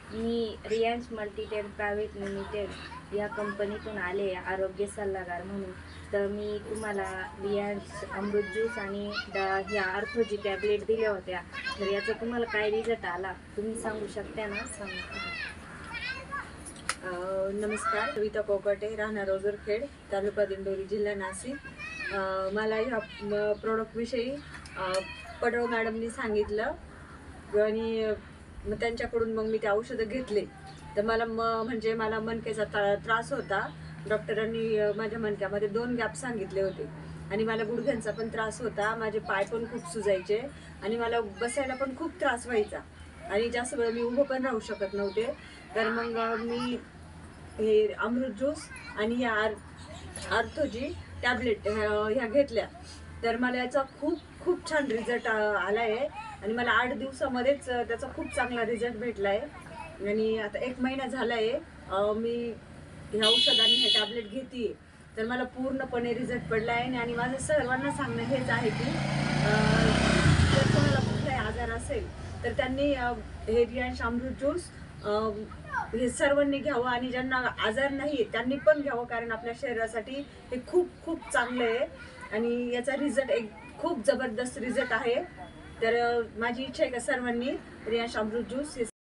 मी Riyansh मल्टीटेड private limited या कंपनीतून आले आरोग्य सल्लागार म्हणून। तर मी तुम्हाला रियांश अमृत ज्यूस आणि ह्या अर्थोजी टॅबलेट दिल्या होत्या, तर याचा तुम्हाला काय रिझल्ट आला तुम्ही सांगू शकता ना? नमस्कार, कविता कोकटे, राहणार ओझरखेड, तालुका दिंडोरी, जिल्हा नाशिक। मला ह्या प्रोडक्टविषयी पडवळ मॅडमनी सांगितलं आणि मग त्यांच्याकडून मग मी ते औषधं घेतले। तर मला म्हणजे मला मणक्याचा त्रास होता। डॉक्टरांनी माझ्या मणक्यामध्ये 2 गॅप सांगितले होते आणि मला गुडघ्यांचा पण त्रास होता। माझे पाय पण खूप सुजायचे आणि मला बसायला पण खूप त्रास व्हायचा आणि जास्त वेळ मी उभं पण राहू शकत नव्हते। तर मग मी हे अमृत ज्यूस आणि या अर्थोजी टॅबलेट ह्या घेतल्या, तर मला याचा खूप खूप छान रिझल्ट आला आहे आणि मला 8 दिवसामध्येच त्याचा खूप चांगला रिझल्ट भेटला आहे। आणि आता 1 महिना झाला आहे मी हे औषध आणि हे टॅबलेट घेते, तर मला पूर्णपणे रिझल्ट पडला आहे। आणि माझं सर्वांना सांगणं हेच आहे की जर कोणाला कुठलाही आजार असेल तर त्यांनी हे रियांश अमृत ज्यूस हे सर्वांनी घ्यावं आणि ज्यांना आजार नाही त्यांनी पण घ्यावं, कारण आपल्या शरीरासाठी हे खूप खूप चांगलं आहे आणि याचा रिझल्ट खूप जबरदस्त रिझल्ट आहे। तर माझी इच्छा आहे का सर्वांनी रियांश अमृत ज्यूस